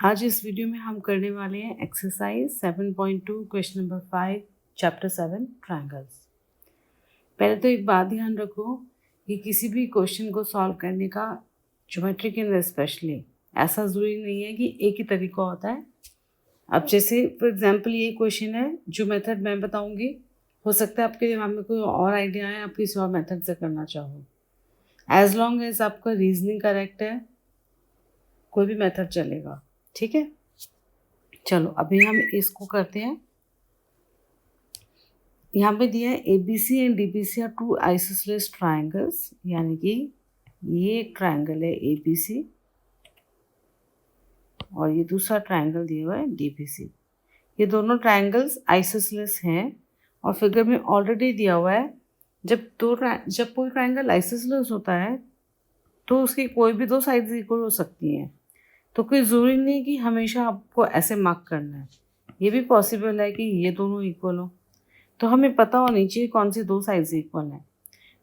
आज इस वीडियो में हम करने वाले हैं exercise 7.2 question number 5 chapter 7 triangles. पहले तो एक बात ध्यान रखो कि किसी भी क्वेश्चन को सॉल्व करने का ज्योमेट्री के अंदर स्पेशली ऐसा ज़रूरी नहीं है कि एक ही तरीका होता है। अब जैसे फॉर एग्जांपल ये क्वेश्चन है, जो मेथड मैं बताऊंगी हो सकता है आपके दिमाग में कोई और आइडिया है, आप किसी और मेथड से करना चाहो। एज लॉन्ग एज आपका रीजनिंग करेक्ट है कोई भी मेथड चलेगा, ठीक है। चलो अभी हम इसको करते हैं। यहाँ पे दिया है ABC and DBC are two isosceles triangles, यानी कि ये एक ट्राइंगल है ABC और ये दूसरा ट्राइंगल दिया हुआ है DBC। ये दोनों ट्राइंगल्स आइसोसेलेस हैं और फिगर में ऑलरेडी दिया हुआ है जब कोई ट्राइंगल आइसोसेलेस होता है तो उसकी कोई भी दो साइड्स इक्वल हो सकती हैं। तो कोई ज़रूरी नहीं कि हमेशा आपको ऐसे मार्क करना है, ये भी पॉसिबल है कि ये दोनों इक्वल हो। तो हमें पता होनी चाहिए कौन सी दो साइड्स इक्वल हैं।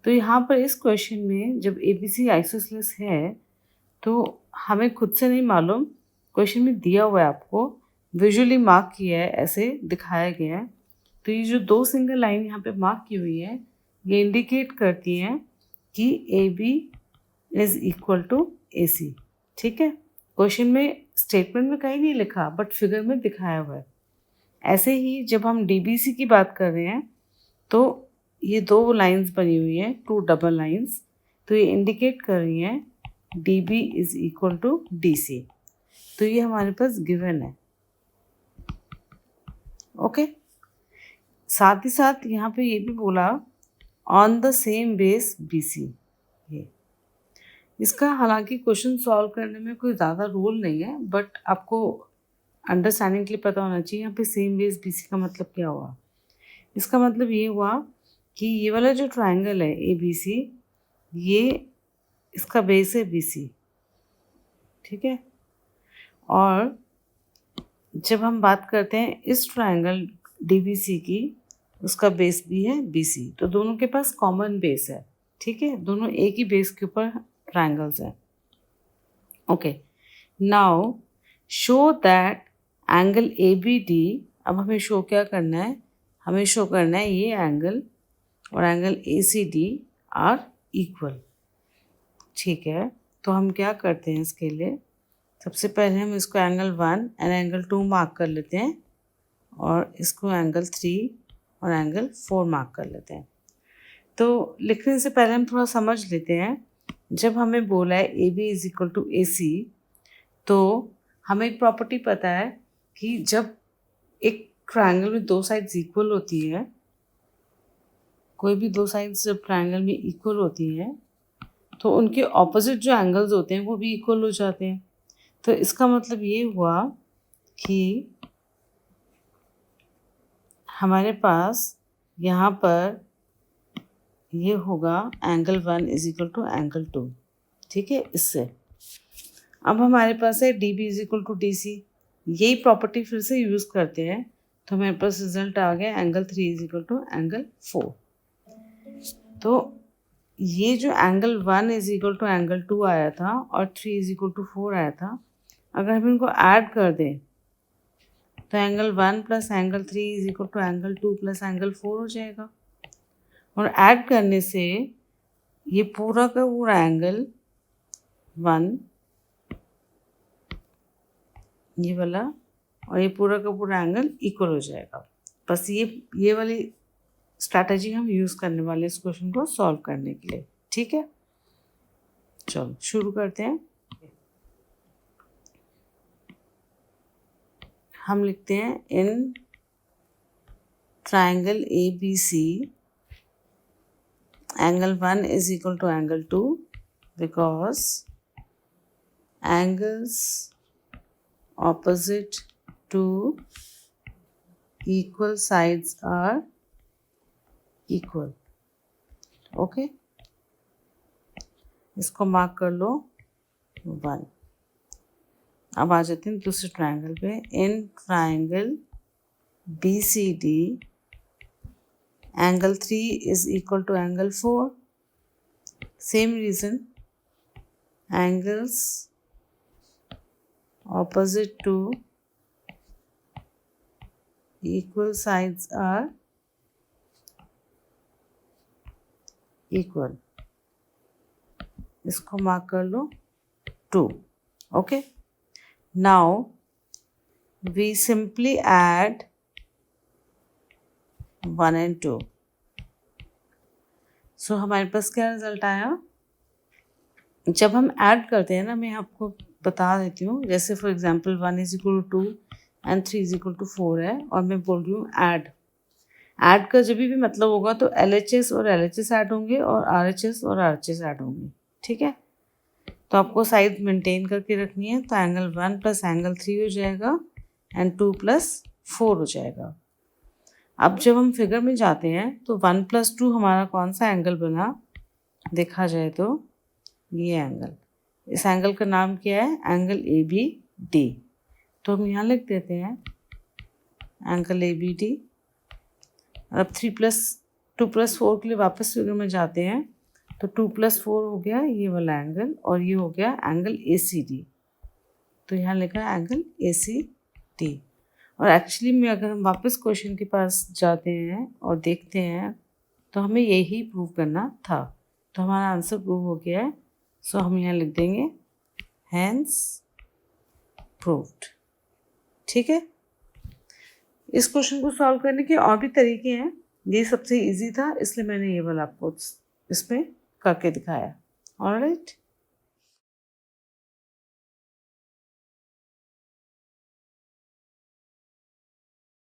तो यहाँ पर इस क्वेश्चन में जब ABC आइसोसेलेस है तो हमें खुद से नहीं मालूम, क्वेश्चन में दिया हुआ है, आपको विजुअली मार्क किया है, ऐसे दिखाया गया है। तो ये जो दो सिंगल लाइन यहाँ पे मार्क की हुई है ये इंडिकेट करती हैं कि AB is equal to AC, ठीक है। क्वेश्चन में स्टेटमेंट में कहीं नहीं लिखा बट फिगर में दिखाया हुआ है। ऐसे ही जब हम DBC की बात कर रहे हैं तो ये दो लाइंस बनी हुई हैं, टू डबल लाइंस, तो ये इंडिकेट कर रही हैं DB is equal to DC। तो ये हमारे पास गिवन है, ओके। साथ ही साथ यहाँ पे ये भी बोला on the same base BC। ये इसका हालांकि क्वेश्चन सॉल्व करने में कोई ज़्यादा रोल नहीं है बट आपको अंडरस्टैंडिंग के लिए पता होना चाहिए यहाँ पे सेम बेस BC का मतलब क्या हुआ। इसका मतलब ये हुआ कि ये वाला जो ट्राइंगल है ABC, ये इसका बेस है BC, ठीक है। और जब हम बात करते हैं इस ट्राइंगल DBC की, उसका बेस भी है BC, तो दोनों के पास कॉमन बेस है, ठीक है। दोनों एक ही बेस के ऊपर ट्राइंगल्स हैं, okay. Now show that angle ABD, अब हमें शो क्या करना है, हमें शो करना है ये एंगल और एंगल ACD आर इक्वल, ठीक है। तो हम क्या करते हैं इसके लिए, सबसे पहले हम इसको एंगल 1 एंड एंगल 2 मार्क कर लेते हैं और इसको एंगल 3 और एंगल 4 मार्क कर लेते हैं। तो लिखने से पहले हम थोड़ा समझ लेते हैं। जब हमें बोला है AB is equal to AC, तो हमें एक प्रॉपर्टी पता है कि जब एक ट्रायंगल में दो साइड्स इक्वल होती है, कोई भी दो साइड्स जब ट्रायंगल में इक्वल होती हैं तो उनके ऑपोजिट जो एंगल्स होते हैं वो भी इक्वल हो जाते हैं। तो इसका मतलब ये हुआ कि हमारे पास यहाँ पर ये होगा angle 1 is equal to angle 2, ठीक है। इससे अब हमारे पास है DB is equal to DC, यही प्रॉपर्टी फिर से यूज़ करते हैं तो हमारे पास रिजल्ट आ गया angle 3 is equal to angle 4। तो ये जो angle 1 is equal to angle 2 आया था और 3 इज इक्वल टू 4 आया था, अगर हम इनको ऐड कर दें तो angle 1 plus angle 3 is equal to angle 2 plus angle 4 हो जाएगा। और ऐड करने से ये पूरा का पूरा एंगल 1, ये वाला और ये पूरा का पूरा एंगल इक्वल हो जाएगा। बस ये वाली स्ट्रैटेजी हम यूज़ करने वाले इस क्वेश्चन को सॉल्व करने के लिए, ठीक है। चलो शुरू करते हैं। हम लिखते हैं in triangle ABC angle 1 is equal to angle 2 because angles opposite to equal sides are equal, okay। इसको मार्क कर लो 1। अब आ जाते हैं दूसरे ट्रायंगल पे। In triangle BCD angle 3 is equal to angle 4, same reason, angles opposite to equal sides are equal. इसको mark कर लो 2. Okay, now we simply add 1 and 2. So हमारे पास क्या रिजल्ट आया? जब हम ऐड करते हैं ना, मैं आपको बता देती हूँ, जैसे for example 1 is equal to 2 and 3 is equal to 4 है, और मैं बोल रही हूँ ऐड का जब भी मतलब होगा तो LHS और LHS ऐड होंगे और RHS और RHS ऐड होंगे. ठीक है, तो आपको साइड मेंटेन करके रखनी है. तो एंगल 1 प्लस एंगल 3 हो जाएगा एंड 2 प्लस 4 हो जाएगा. अब जब हम फिगर में जाते हैं तो 1 प्लस 2 हमारा कौन सा एंगल बना? देखा जाए तो ये एंगल, इस एंगल का नाम क्या है? Angle ABD. तो हम यहाँ लिख देते हैं एंगल ABD. अब 2 प्लस 4 के लिए वापस फिगर में जाते हैं तो 2 प्लस 4 हो गया ये वाला एंगल, और ये हो गया एंगल ACD. तो यहाँ लिखा है एंगल ACD. और एक्चुअली में अगर हम वापस क्वेश्चन के पास जाते हैं और देखते हैं तो हमें यही प्रूव करना था. तो हमारा आंसर प्रूव हो गया है. सो हम यहाँ लिख देंगे हैंस प्रूव्ड. ठीक है, इस क्वेश्चन को सॉल्व करने के और भी तरीके हैं. ये सबसे इजी था इसलिए मैंने ये वाला आपको इसमें करके दिखाया. ऑलराइट.